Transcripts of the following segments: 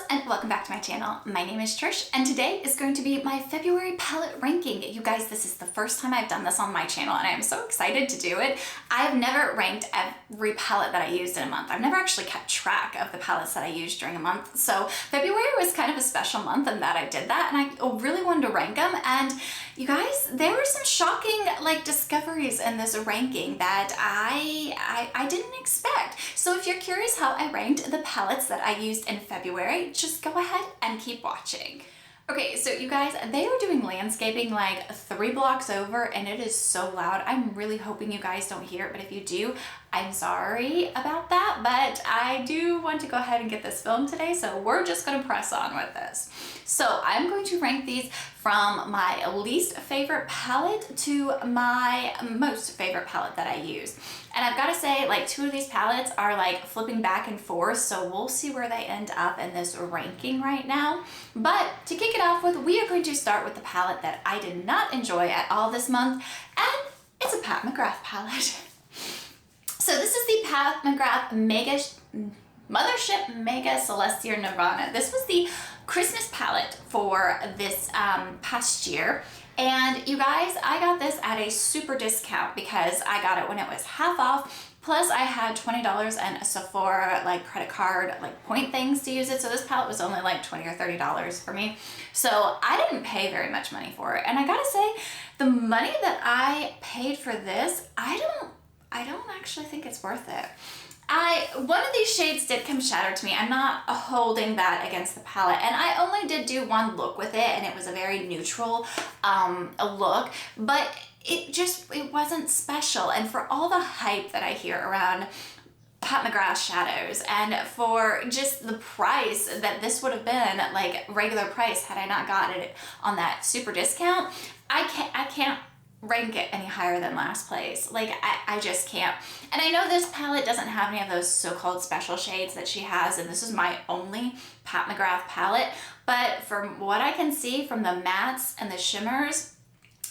and welcome back to my channel. My name is Trish and today is going to be my February palette ranking. You guys, this is the first time I've done this on my channel and I'm so excited to do it. I've never ranked every palette that I used in a month. I've never actually kept track of the palettes that I used during a month. So February was kind of a special month in that I did that and I really wanted to rank them. And you guys, there were some shocking discoveries in this ranking that I didn't expect. So if you're curious how I ranked the palettes that I used in February, just go ahead and keep watching. Okay, so you guys, they are doing landscaping like 3 blocks over and it is so loud. I'm really hoping you guys don't hear it, but if you do, I'm sorry about that, but I do want to go ahead and get this filmed today, so we're just gonna press on with this. So I'm going to rank these from my least favorite palette to my most favorite palette that I use. And I've got to say, like, 2 of these palettes are like flipping back and forth, so we'll see where they end up in this ranking right now. But to kick it off with, we are going to start with the palette that I did not enjoy at all this month, and it's a Pat McGrath palette. So this is the Pat McGrath Mothership Mega Celestial Nirvana. This was the Christmas palette for this past year. And you guys, I got this at a super discount because I got it when it was half off. Plus I had $20 and a Sephora credit card point things to use it. So this palette was only like $20 or $30 for me. So I didn't pay very much money for it. And I gotta say, the money that I paid for this, I don't actually think it's worth it. One of these shades did come shattered to me. I'm not holding that against the palette, and I only did do one look with it, and it was a very neutral look, but it wasn't special. And for all the hype that I hear around Pat McGrath shadows, and for just the price that this would have been, like regular price had I not got it on that super discount, I can't rank it any higher than last place. I just can't. And I know this palette doesn't have any of those so-called special shades that she has, and this is my only Pat McGrath palette, but from what I can see from the mattes and the shimmers,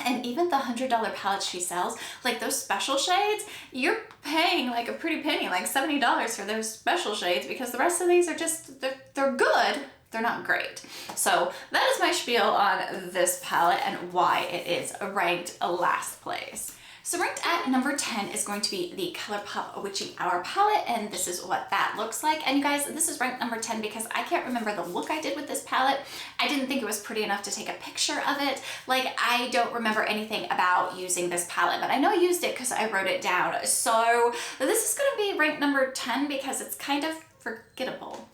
and even the $100 palettes she sells, like those special shades, you're paying like a pretty penny, like $70 for those special shades, because the rest of these are just, they're good. They're not great. So that is my spiel on this palette and why it is ranked last place. So ranked at number 10 is going to be the ColourPop Witching Hour palette, and this is what that looks like. And you guys, this is ranked number 10 because I can't remember the look I did with this palette. I didn't think it was pretty enough to take a picture of it. I don't remember anything about using this palette, but I know I used it because I wrote it down. So this is gonna be ranked number 10 because it's kind of forgettable.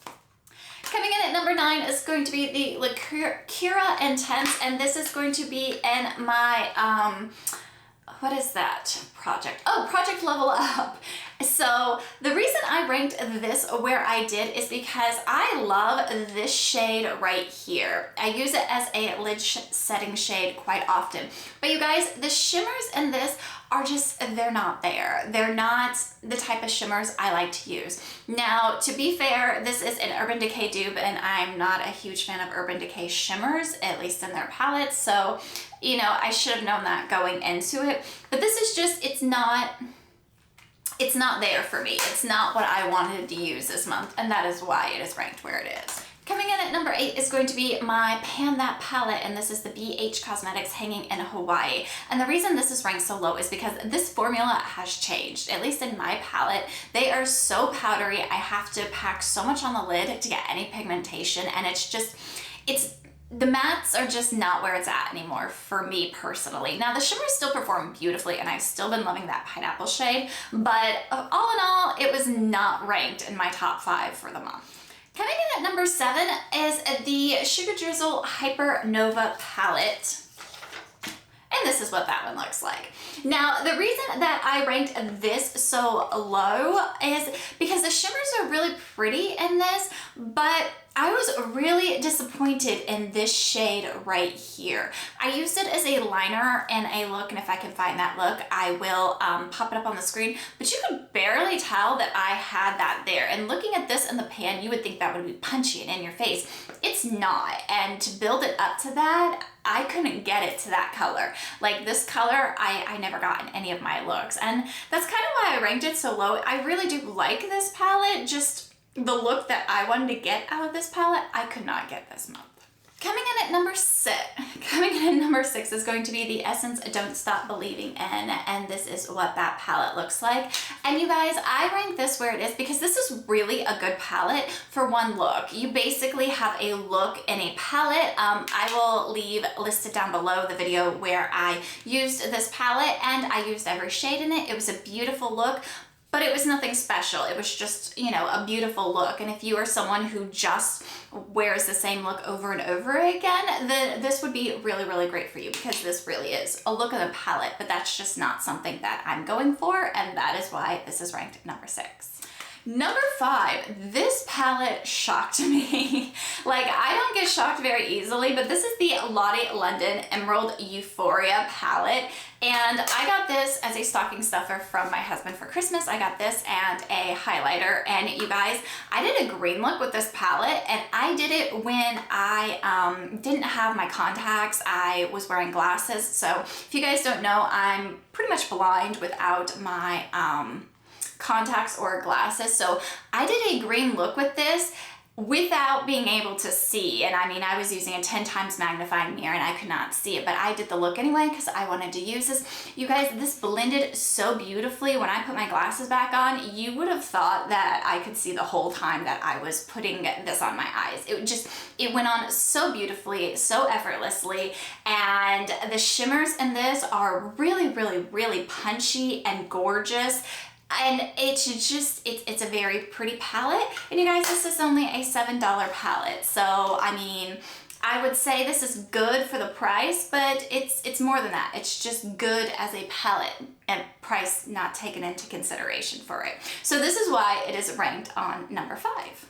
Coming in at number 9 is going to be the Cura Intense, and this is going to be in my, what is that project? Oh, Project Level Up. So the reason I ranked this where I did is because I love this shade right here. I use it as a lid setting shade quite often. But you guys, the shimmers in this are just, they're not there. They're not the type of shimmers I like to use. Now, to be fair, this is an Urban Decay dupe, and I'm not a huge fan of Urban Decay shimmers, at least in their palettes. So, you know, I should have known that going into it. But this is just, it's not there for me. It's not what I wanted to use this month, and that is why it is ranked where it is. Coming in at number 8 is going to be my Pan That palette, and this is the BH Cosmetics Hanging in Hawaii. And the reason this is ranked so low is because this formula has changed, at least in my palette. They are so powdery. I have to pack so much on the lid to get any pigmentation, and the mattes are just not where it's at anymore for me personally. Now the shimmers still perform beautifully, and I've still been loving that pineapple shade, but all in all, it was not ranked in my top 5 for the month. Coming in at number 7 is the Sugar Drizzle Hyper Nova palette. And this is what that one looks like. Now, the reason that I ranked this so low is because the shimmers are really pretty in this, but I was really disappointed in this shade right here. I used it as a liner in a look, and if I can find that look, I will pop it up on the screen, but you could barely tell that I had that there. And looking at this in the pan, you would think that would be punchy and in your face. It's not, and to build it up to that, I couldn't get it to that color. Like this color, I never got in any of my looks, and that's kind of why I ranked it so low. I really do like this palette, just the look that I wanted to get out of this palette, I could not get this month. Coming in at number 6 is going to be the Essence Don't Stop Believing In, and this is what that palette looks like. And you guys, I rank this where it is because this is really a good palette for one look. You basically have a look in a palette. I will leave listed down below the video where I used this palette, and I used every shade in it. It was a beautiful look, but it was nothing special. It was just, you know, a beautiful look. And if you are someone who just wears the same look over and over again, then this would be really, really great for you because this really is a look of the palette, but that's just not something that I'm going for, and that is why this is ranked at number 6. Number 5, this palette shocked me. Like, I don't get shocked very easily, but this is the Lottie London Emerald Euphoria palette. And I got this as a stocking stuffer from my husband for Christmas. I got this and a highlighter. And you guys, I did a green look with this palette, and I did it when I didn't have my contacts. I was wearing glasses. So if you guys don't know, I'm pretty much blind without my contacts or glasses. So I did a green look with this without being able to see. And I mean, I was using a 10 times magnifying mirror and I could not see it, but I did the look anyway because I wanted to use this. You guys, this blended so beautifully. When I put my glasses back on, you would have thought that I could see the whole time that I was putting this on my eyes. It went on so beautifully, so effortlessly. And the shimmers in this are really, really, really punchy and gorgeous. And it's a very pretty palette. And you guys, this is only a $7 palette. So, I mean, I would say this is good for the price, but it's more than that. It's just good as a palette and price not taken into consideration for it. So this is why it is ranked on number 5.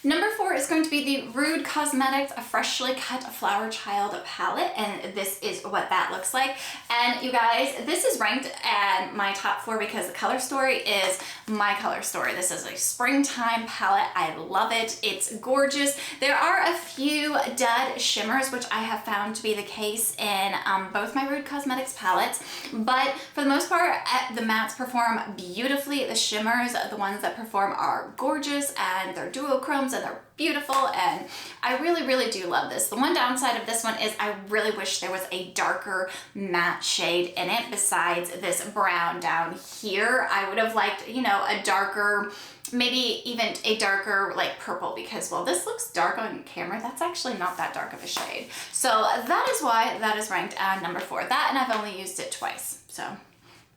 Number 4 is going to be the Rude Cosmetics A Freshly Cut Flower Child palette, and this is what that looks like. And you guys, this is ranked at my top 4 because the color story is my color story. This is a springtime palette. I love it. It's gorgeous. There are a few dud shimmers, which I have found to be the case in both my Rude Cosmetics palettes, but for the most part, the mattes perform beautifully. The shimmers, the ones that perform, are gorgeous, and they're duochromes, and they're beautiful, and I really, really do love this. The one downside of this one is I really wish there was a darker matte shade in it besides this brown down here. I would have liked, you know, a darker, maybe even a darker like purple, because while this looks dark on camera, that's actually not that dark of a shade. So that is why that is ranked at number 4. That, and I've only used it twice. So,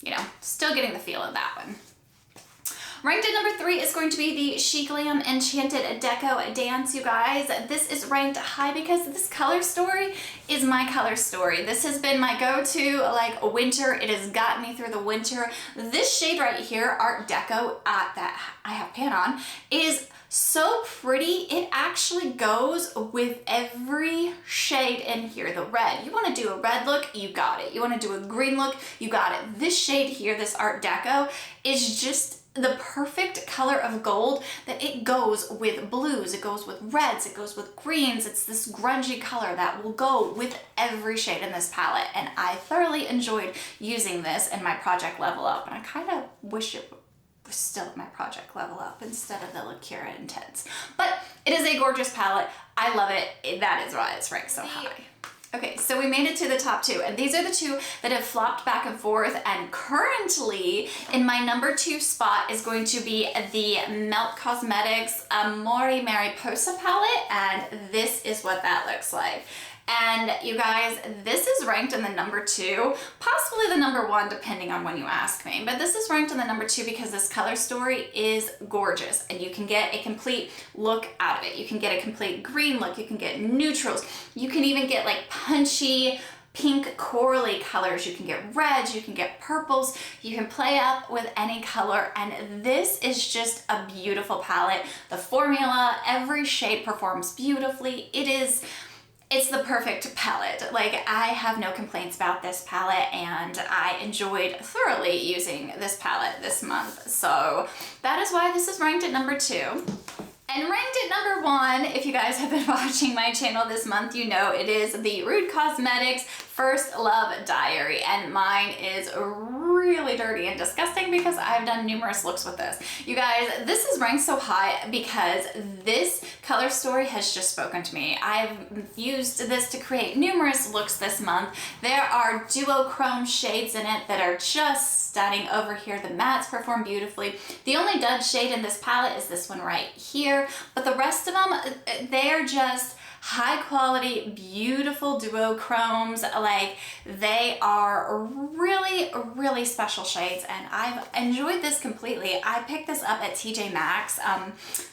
you know, still getting the feel of that one. Ranked at number 3 is going to be the She Glam Enchanted Deco Dance, you guys. This is ranked high because this color story is my color story. This has been my go-to, like, winter. It has gotten me through the winter. This shade right here, Art Deco, that I have pan on, is so pretty. It actually goes with every shade in here. The red, you want to do a red look, you got it. You want to do a green look, you got it. This shade here, this Art Deco, is just the perfect color of gold, that it goes with blues, it goes with reds, it goes with greens. It's this grungy color that will go with every shade in this palette, and I thoroughly enjoyed using this in my Project Level Up, and I kind of wish it was still at my Project Level Up instead of the Lacura Intense. But it is a gorgeous palette. I love it. That is why it's ranked so high. Okay, so we made it to the top 2, and these are the 2 that have flopped back and forth, and currently in my number 2 spot is going to be the Melt Cosmetics Amore Mariposa palette, and this is what that looks like. And you guys, this is ranked in the number 2, possibly the number 1 depending on when you ask me, but this is ranked in the number 2 because this color story is gorgeous, and you can get a complete look out of it. You can get a complete green look, you can get neutrals, you can even get like punchy pink corally colors, you can get reds, you can get purples, you can play up with any color, and this is just a beautiful palette. The formula, every shade performs beautifully. It's the perfect palette. Like, I have no complaints about this palette, and I enjoyed thoroughly using this palette this month. So that is why this is ranked at number 2. And ranked at number 1, if you guys have been watching my channel this month, you know it is the Rude Cosmetics First Love Diary, and mine is really really dirty and disgusting because I've done numerous looks with this. You guys, this is ranked so high because this color story has just spoken to me. I've used this to create numerous looks this month. There are duochrome shades in it that are just stunning. Over here, the mattes perform beautifully. The only dud shade in this palette is this one right here, but the rest of them, they're just high quality, beautiful duochromes. Like, they are really, really special shades, and I've enjoyed this completely. I picked this up at TJ Maxx.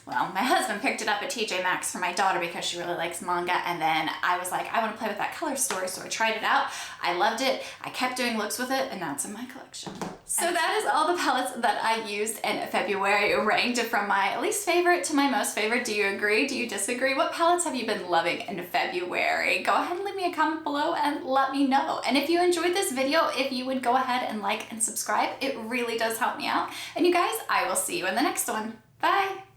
Well, my husband picked it up at TJ Maxx for my daughter because she really likes manga, and then I was like, I want to play with that color story, so I tried it out. I loved it. I kept doing looks with it, and now it's in my collection. So that is all the palettes that I used in February, ranked from my least favorite to my most favorite. Do you agree? Do you disagree? What palettes have you been loving in February? Go ahead and leave me a comment below and let me know. And if you enjoyed this video, if you would go ahead and like and subscribe, it really does help me out. And you guys, I will see you in the next one. Bye!